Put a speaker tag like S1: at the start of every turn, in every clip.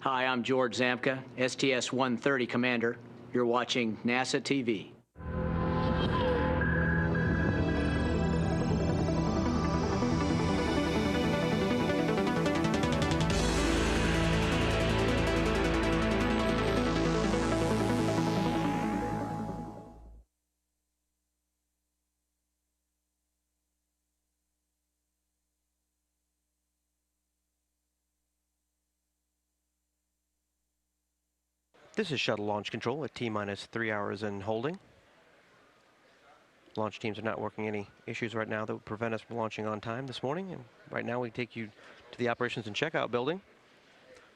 S1: Hi, I'm George Zamka, STS-130 Commander. You're watching NASA TV.
S2: This is Shuttle Launch Control at T-minus 3 hours and holding. Launch teams are not working any issues right now that would prevent us from launching on time this morning. And right now we take you to the Operations and Checkout building.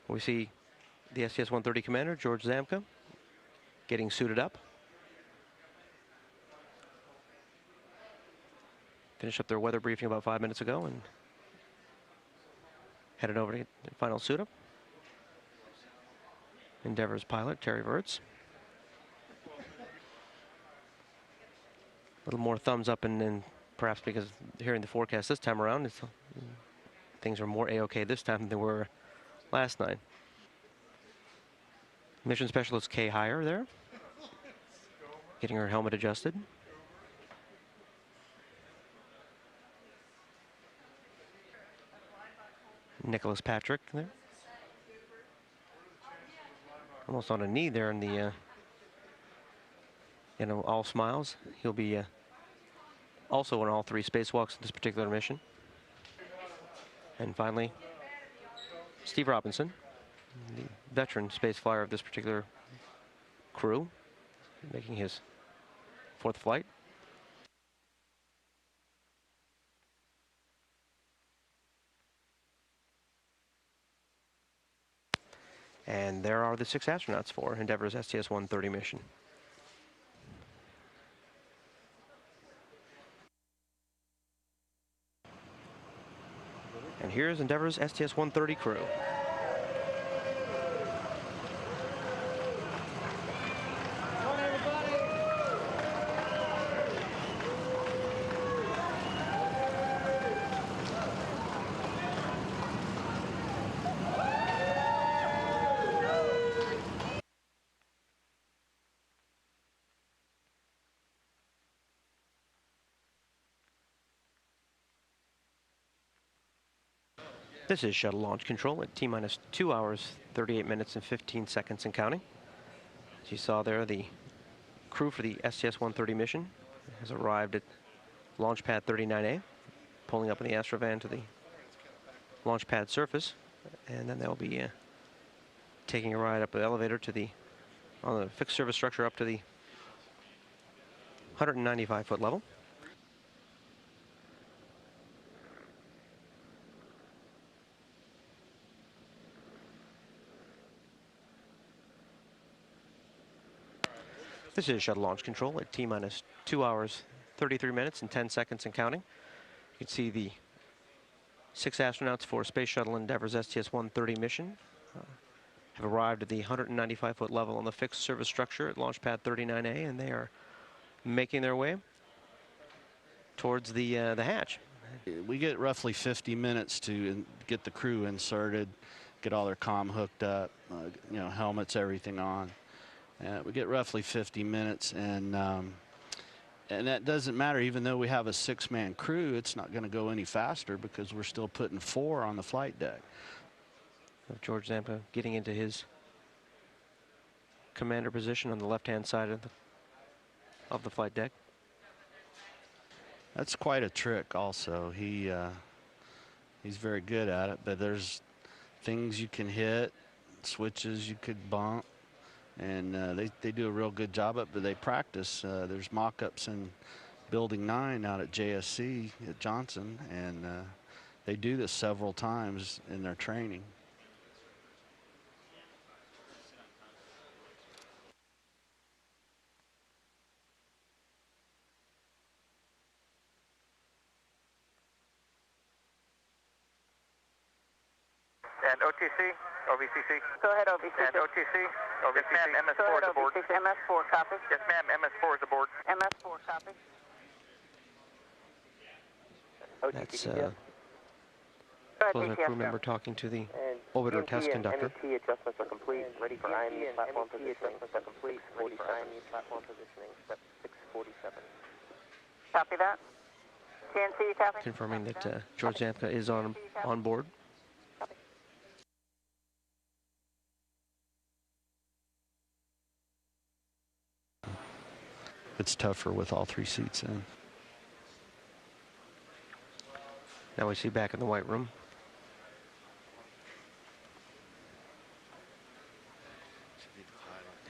S2: We see the STS-130 Commander, George Zamka, getting suited up. Finished up their weather briefing about 5 minutes ago and headed over to get the final suit up. Endeavor's pilot, Terry Virts. A little more thumbs up, and perhaps because hearing the forecast this time around, things are more A-OK this time than they were last night. Mission Specialist Kay Heyer there, getting her helmet adjusted. Nicholas Patrick there. Almost on a knee there in the, all smiles. He'll be also in all 3 spacewalks in this particular mission. And finally, Steve Robinson, the veteran space flyer of this particular crew, making his 4th flight. And there are the 6 astronauts for Endeavor's STS-130 mission. And here's Endeavor's STS-130 crew. This is Shuttle Launch Control at T-minus 2 hours, 38 minutes, and 15 seconds and counting. As you saw there, the crew for the STS-130 mission has arrived at Launch Pad 39A, pulling up in the Astrovan to the launch pad surface, and then they'll be taking a ride up the elevator to on the fixed service structure up to the 195-foot level. This is Shuttle Launch Control at T-minus 2 hours, 33 minutes, and 10 seconds and counting. You can see the 6 astronauts for Space Shuttle Endeavor's STS-130 mission have arrived at the 195-foot level on the fixed service structure at Launch Pad 39A, and they are making their way towards the hatch.
S3: We get roughly 50 minutes to get the crew inserted, get all their comm hooked up, helmets, everything on. We get roughly 50 minutes, and that doesn't matter. Even though we have a 6-man crew, it's not going to go any faster because we're still putting 4 on the flight deck.
S2: George Zamka getting into his commander position on the left-hand side of the flight deck.
S3: That's quite a trick also. He's very good at it, but there's things you can hit, switches you could bump. And they do a real good job of it, but they practice. There's mock-ups in Building 9 out at JSC at Johnson, and they do this several times in their training.
S4: And OTC, OVCC.
S5: Go ahead, OVCC.
S4: And OTC, OVCC. Yes, ma'am, MS4 is aboard.
S5: MS4, copy.
S4: Yes, ma'am, MS4 is aboard.
S5: MS4, copy.
S2: That's
S5: Go
S2: Closing a crew member talking to the orbiter test conductor.
S6: MET adjustments are complete. Ready for IME platform positioning. Step 647. IME platform positioning. Step 647.
S5: Copy that. TNC, copy.
S2: Confirming that George Zamka is on board.
S5: Copy.
S3: It's tougher with all 3 seats in.
S2: Now we see back in the White Room.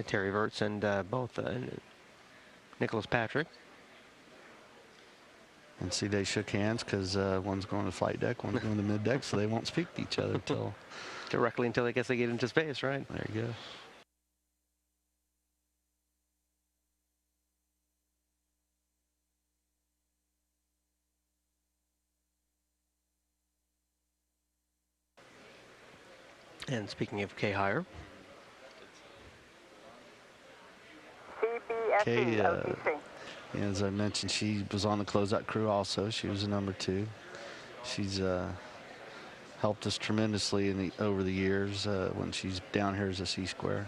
S2: Terry Virts and both Nicholas Patrick.
S3: And see, they shook hands because one's going to flight deck, one's going to mid deck, so they won't speak to each other until
S2: Directly until I guess they get into space, right?
S3: there you go.
S2: And speaking of Kay Hire,
S5: CBSE,
S3: Kay,
S5: OTC.
S3: as I mentioned, she was on the closeout crew also. She was a number 2. She's helped us tremendously over the years when she's down here as a C square.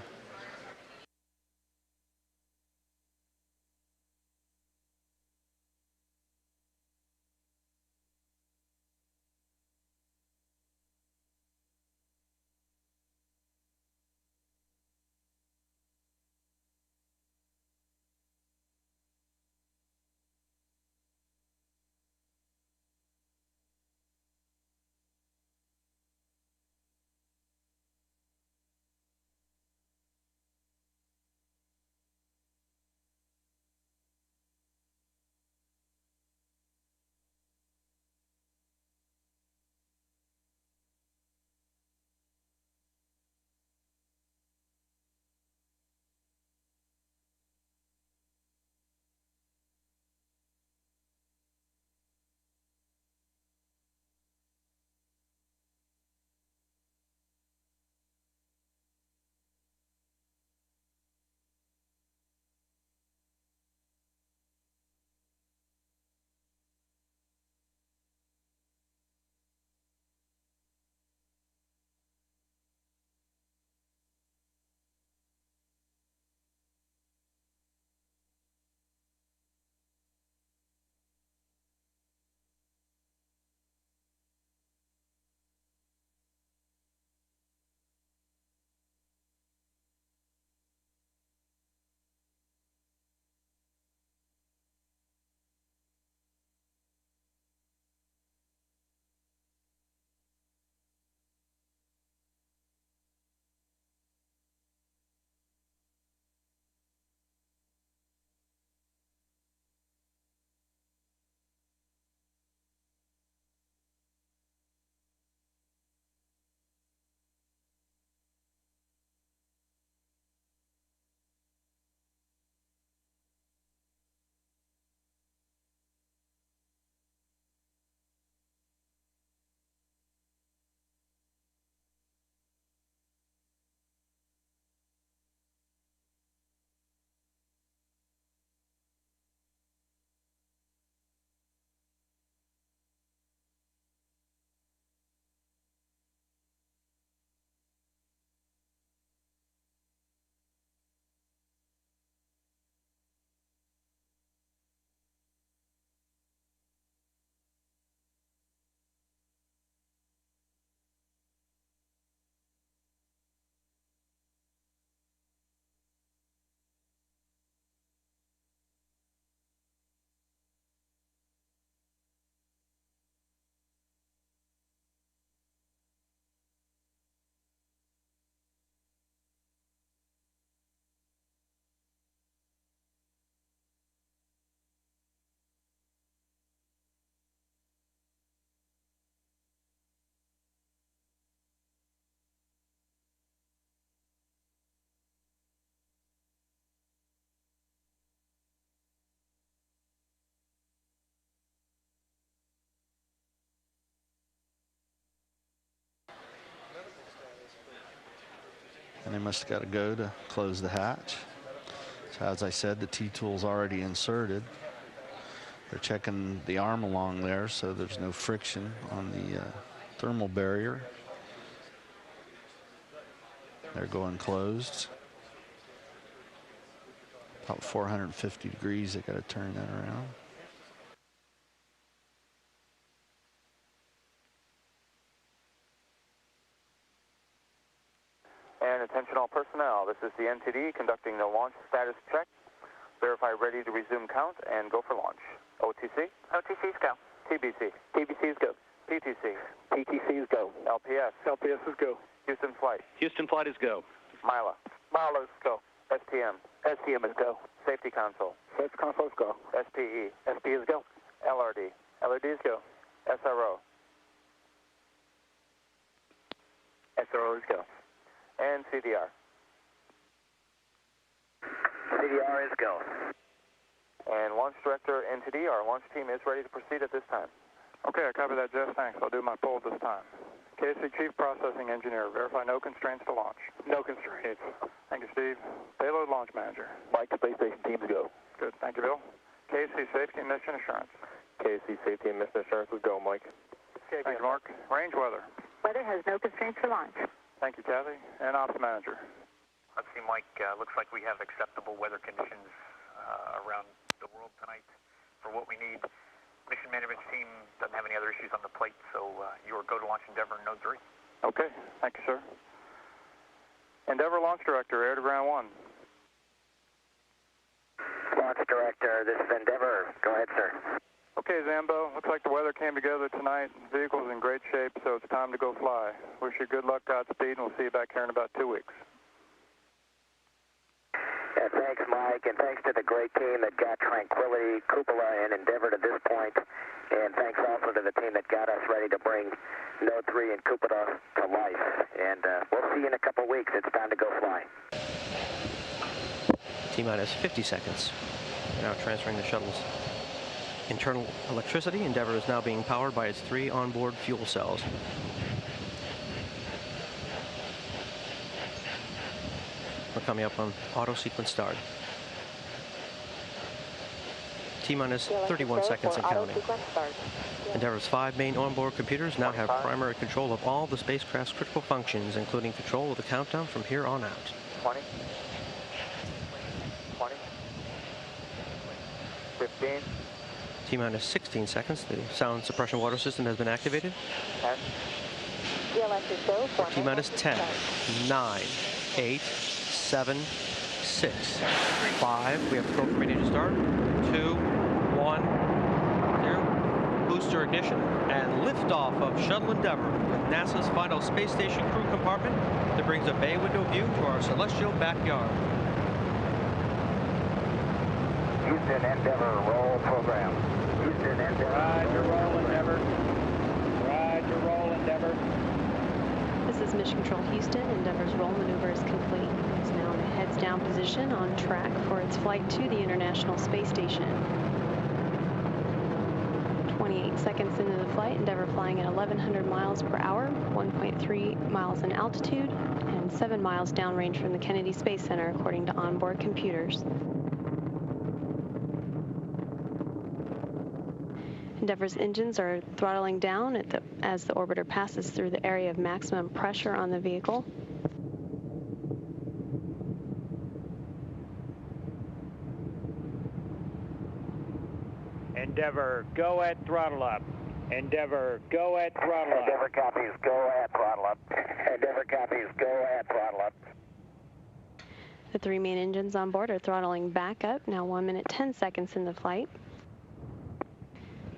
S3: And they must have got to go to close the hatch. So as I said, the T-tool's already inserted. They're checking the arm along there so there's no friction on the thermal barrier. They're going closed. About 450 degrees, they got to turn that around.
S4: And attention all personnel, this is the NTD conducting the launch status check. Verify ready to resume count and go for launch. OTC?
S5: OTC's go.
S4: TBC?
S5: TBC's go.
S4: PTC?
S5: PTC's go.
S4: LPS?
S5: LPS is go.
S4: Houston Flight?
S7: Houston Flight is go.
S4: Mila?
S5: Milo's go.
S4: STM?
S5: STM is go.
S4: Safety Console?
S5: Safety console's go.
S4: SPE?
S5: SP is go.
S4: LRD?
S5: LRD's go.
S4: SRO?
S5: SRO is go.
S4: And CDR?
S5: CDR is go.
S4: And Launch Director NTD, our launch team is ready to proceed at this time. Okay, I copy that, Jeff. Thanks. I'll do my poll this time. KC Chief Processing Engineer, verify no constraints to launch.
S5: No constraints.
S4: Thank you, Steve. Payload Launch Manager.
S5: Mike, Space Station teams go.
S4: Good. Thank you, Bill. KC Safety and Mission Assurance.
S5: KC Safety and Mission Assurance is go, Mike.
S4: Thank you, Mark. Range Weather.
S5: Weather has no constraints for launch.
S4: Thank you, Kathy. And Ops Manager.
S8: Let's see, Mike. Looks like we have acceptable weather conditions around the world tonight for what we need. Mission management team doesn't have any other issues on the plate, so you are go to launch Endeavour in node 3.
S4: Okay. Thank you, sir. Endeavour Launch Director, air to ground 1.
S6: Launch Director, this is Endeavour. Go ahead, sir.
S4: Okay, Zambo. Looks like the weather came together tonight. The vehicle's in great shape, so it's time to go fly. Wish you good luck, Godspeed, and we'll see you back here in about 2 weeks.
S6: Yeah, thanks, Mike, and thanks to the great team that got Tranquility, Cupola, and Endeavour to this point. And thanks also to the team that got us ready to bring Node 3 and Cupola to life. And we'll see you in a couple weeks. It's time to go fly.
S2: T-minus 50 seconds. Now transferring the shuttle's internal electricity. Endeavour is now being powered by its 3 onboard fuel cells. We're coming up on auto sequence start. T-minus 31 seconds and counting. Endeavour's 5 main onboard computers now have primary control of all the spacecraft's critical functions, including control of the countdown from here on out.
S4: 20. 20. 15.
S2: T-minus 16 seconds. The sound suppression water system has been activated.
S4: 10.
S2: T-minus 10, 9, 8, 7, 6, 5. We have the program ready to start. 2, 1, 0. Booster ignition and liftoff of Shuttle Endeavour with NASA's final space station crew compartment that brings a bay window view to our celestial backyard.
S6: Houston Endeavour, roll program. Houston Endeavour.
S7: Roger, roll, Endeavour. Roger, roll, Endeavour.
S9: This is Mission Control Houston. Endeavour's roll maneuver is complete. It's now in a heads-down position on track for its flight to the International Space Station. 28 seconds into the flight, Endeavour flying at 1,100 miles per hour, 1.3 miles in altitude, and 7 miles downrange from the Kennedy Space Center, according to onboard computers. Endeavour's engines are throttling down as the orbiter passes through the area of maximum pressure on the vehicle.
S7: Endeavour, go at throttle up. Endeavour, go at throttle up.
S6: Endeavour copies, go at throttle up. Endeavour copies, go at throttle up.
S9: The 3 main engines on board are throttling back up, now 1 minute 10 seconds in the flight.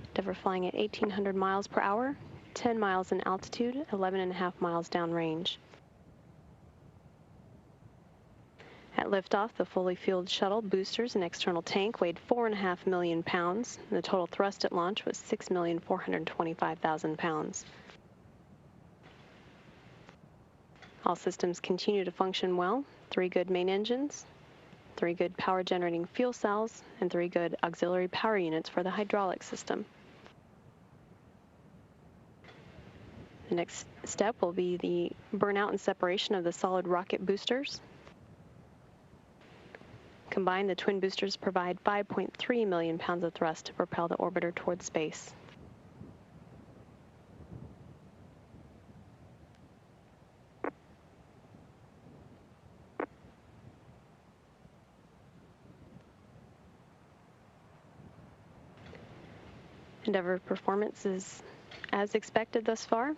S9: Endeavour flying at 1,800 miles per hour, 10 miles in altitude, 11.5 miles downrange. At liftoff, the fully fueled shuttle, boosters, and external tank weighed 4.5 million pounds. The total thrust at launch was 6,425,000 pounds. All systems continue to function well. 3 good main engines, 3 good power generating fuel cells, and 3 good auxiliary power units for the hydraulic system. The next step will be the burnout and separation of the solid rocket boosters. Combined, the twin boosters provide 5.3 million pounds of thrust to propel the orbiter toward space. Endeavour performance is as expected thus far.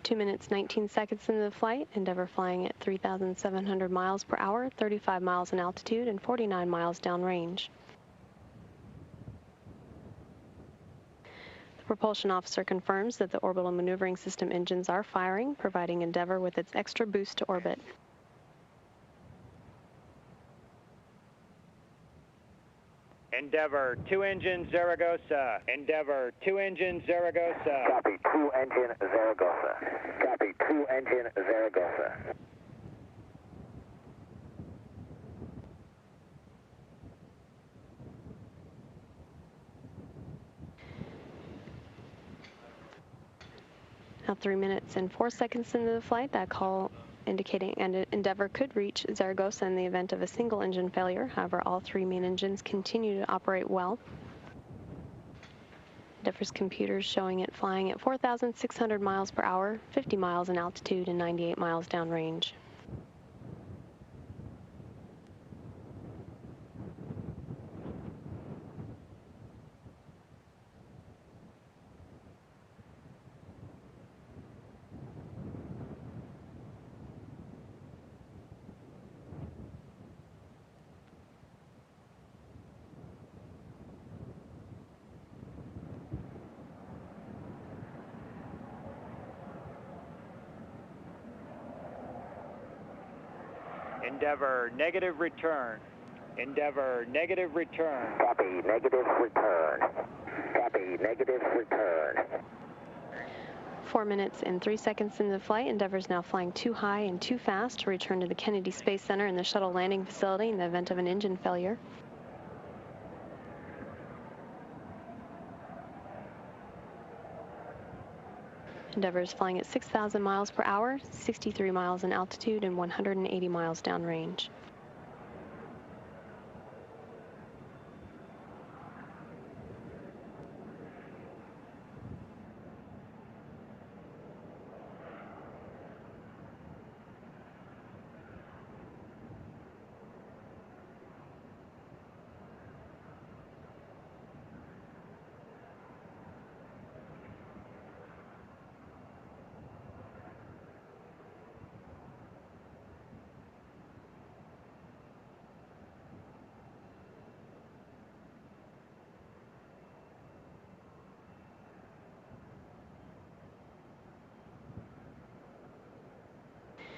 S9: 2 minutes, 19 seconds into the flight. Endeavour flying at 3,700 miles per hour, 35 miles in altitude, and 49 miles downrange. The propulsion officer confirms that the orbital maneuvering system engines are firing, providing Endeavour with its extra boost to orbit.
S7: Endeavour, 2 engine Zaragoza. Endeavour, 2 engine Zaragoza.
S6: Copy, 2 engine Zaragoza. Copy, 2 engine Zaragoza.
S9: Now 3 minutes and 4 seconds into the flight, that call indicating Endeavour could reach Zaragoza in the event of a single engine failure. However, all 3 main engines continue to operate well. Endeavour's computers showing it flying at 4,600 miles per hour, 50 miles in altitude, and 98 miles downrange.
S7: Endeavour, negative return. Endeavour, negative return.
S6: Copy, negative return. Copy, negative return.
S9: 4 minutes and 3 seconds into the flight, Endeavour is now flying too high and too fast to return to the Kennedy Space Center and the shuttle landing facility in the event of an engine failure. Endeavour is flying at 6,000 miles per hour, 63 miles in altitude, and 180 miles downrange.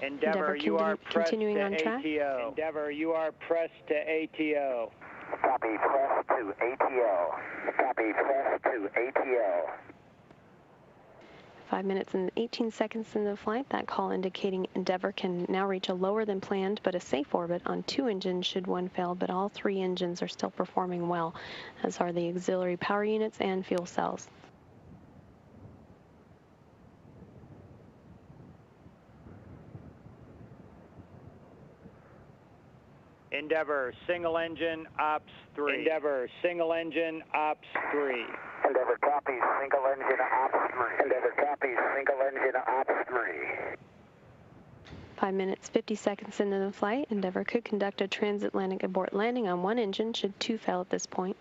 S7: Endeavour, you are pressed
S9: continuing
S7: to
S9: on track.
S7: ATO. Endeavour, you are pressed to ATO.
S6: Copy, press to ATO. Copy, press to ATO.
S9: 5 minutes and 18 seconds into the flight, that call indicating Endeavour can now reach a lower than planned but a safe orbit on 2 engines should one fail, but all 3 engines are still performing well, as are the auxiliary power units and fuel cells.
S7: Endeavour, single engine, ops 3. Endeavour, single engine, ops 3.
S6: Endeavour copies, single engine ops 3. Endeavour copies, single engine ops 3.
S9: 5 minutes, 50 seconds into the flight, Endeavour could conduct a transatlantic abort landing on 1 engine should 2 fail at this point.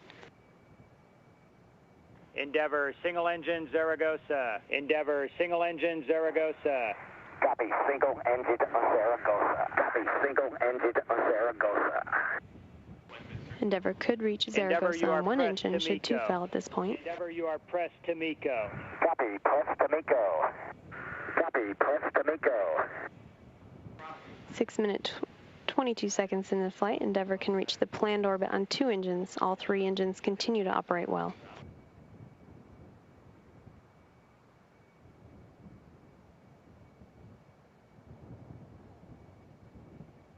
S7: Endeavour, single engine, Zaragoza. Endeavour, single engine, Zaragoza.
S6: Copy, single engine Zaragoza. Copy, single engine Zaragoza.
S9: Endeavour could reach Zaragoza on 1 engine should 2 fail at this point.
S7: Endeavour, you are pressed to MECO.
S6: Copy, press to MECO. Copy, press to MECO.
S9: 6 minutes, 22 seconds into the flight, Endeavour can reach the planned orbit on 2 engines. All 3 engines continue to operate well.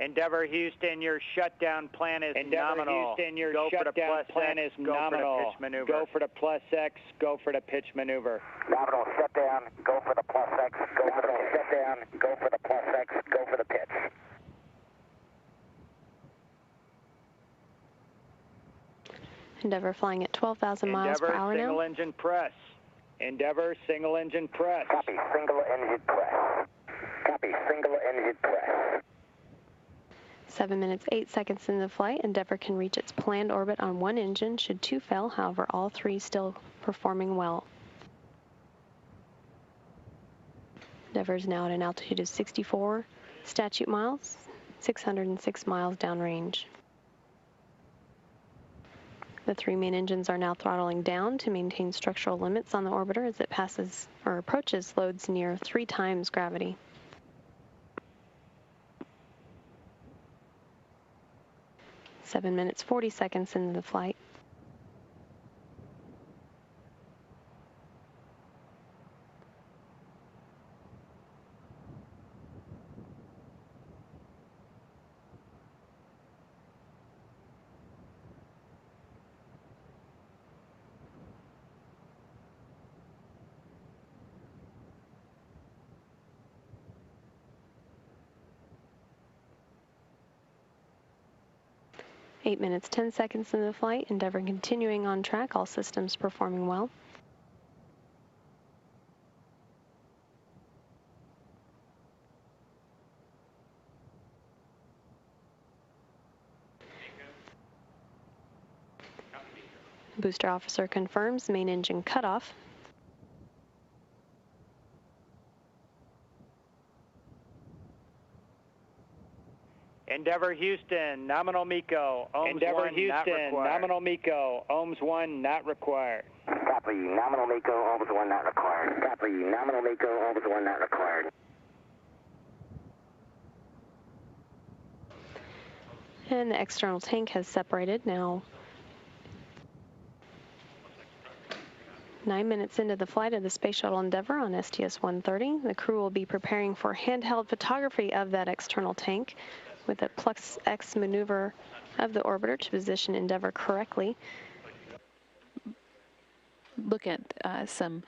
S7: Endeavour Houston, your shutdown plan is nominal. Houston, your shutdown plan is nominal. Go for the plus X, go for the pitch maneuver.
S6: Nominal shutdown, go for the plus X, go for the shutdown, go for the plus X, go for the pitch.
S9: Endeavour flying at 12,000 miles per hour now.
S7: Endeavour, single engine press. Endeavour, single engine press.
S6: Copy, single engine press. Copy, single engine press.
S9: 7 minutes, 8 seconds into the flight. Endeavour can reach its planned orbit on one engine should two fail. However, all three still performing well. Endeavour is now at an altitude of 64 statute miles, 606 miles downrange. The three main engines are now throttling down to maintain structural limits on the orbiter as it passes or approaches loads near 3 times gravity. Seven minutes, 40 seconds into the flight. Eight minutes, 10 seconds into the flight. Endeavour continuing on track, all systems performing well. Booster officer confirms main engine cutoff.
S7: Endeavour Houston, nominal MECO, OHMS
S4: Endeavour
S7: 1
S4: Houston,
S7: not required.
S4: nominal
S7: MECO, OHMS 1 not required.
S6: Copy, nominal MECO, OHMS 1 not required. Copy, nominal MECO, OHMS 1 not required.
S9: And the external tank has separated now. 9 minutes into the flight of the Space Shuttle Endeavour on STS-130, the crew will be preparing for handheld photography of that external tank with a Plus X maneuver of the orbiter to position Endeavour correctly.
S10: Look at some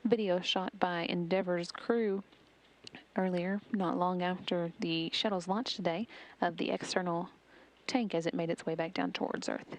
S10: video shot by Endeavour's crew earlier, not long after the shuttle's launch today, of the external tank as it made its way back down towards Earth.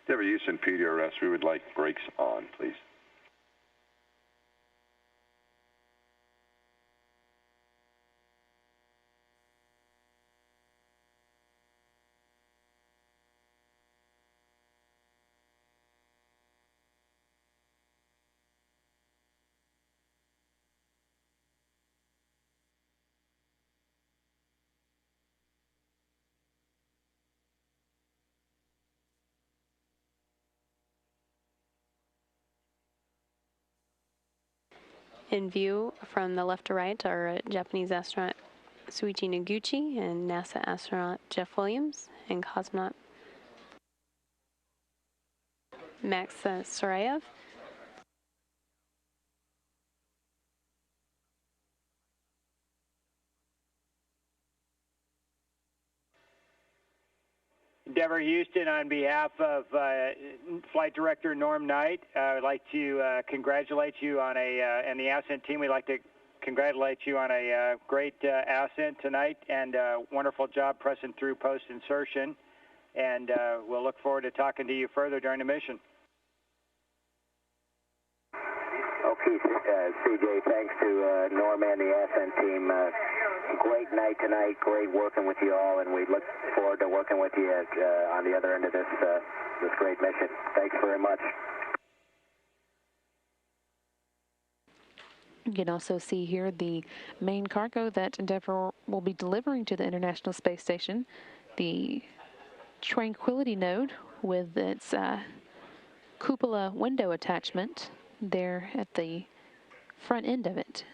S11: Endeavour Houston, PDRS, we would like brakes on, please.
S9: In view from the left to right are Japanese astronaut Suichi Noguchi and NASA astronaut Jeff Williams and cosmonaut Max Sarayev.
S7: Endeavour Houston, on behalf of Flight Director Norm Knight, I would like to congratulate you on and the ascent team, we'd like to congratulate you on a great ascent tonight and a wonderful job pressing through post-insertion. And we'll look forward to talking to you further during the mission.
S6: Okay, CJ, thanks to Norm and the ascent team. Great night tonight, great working with you all, and we look forward to working with you on the other end of this great mission. Thanks very much.
S10: You can also see here the main cargo that Endeavour will be delivering to the International Space Station, the Tranquility node with its cupola window attachment there at the front end of it.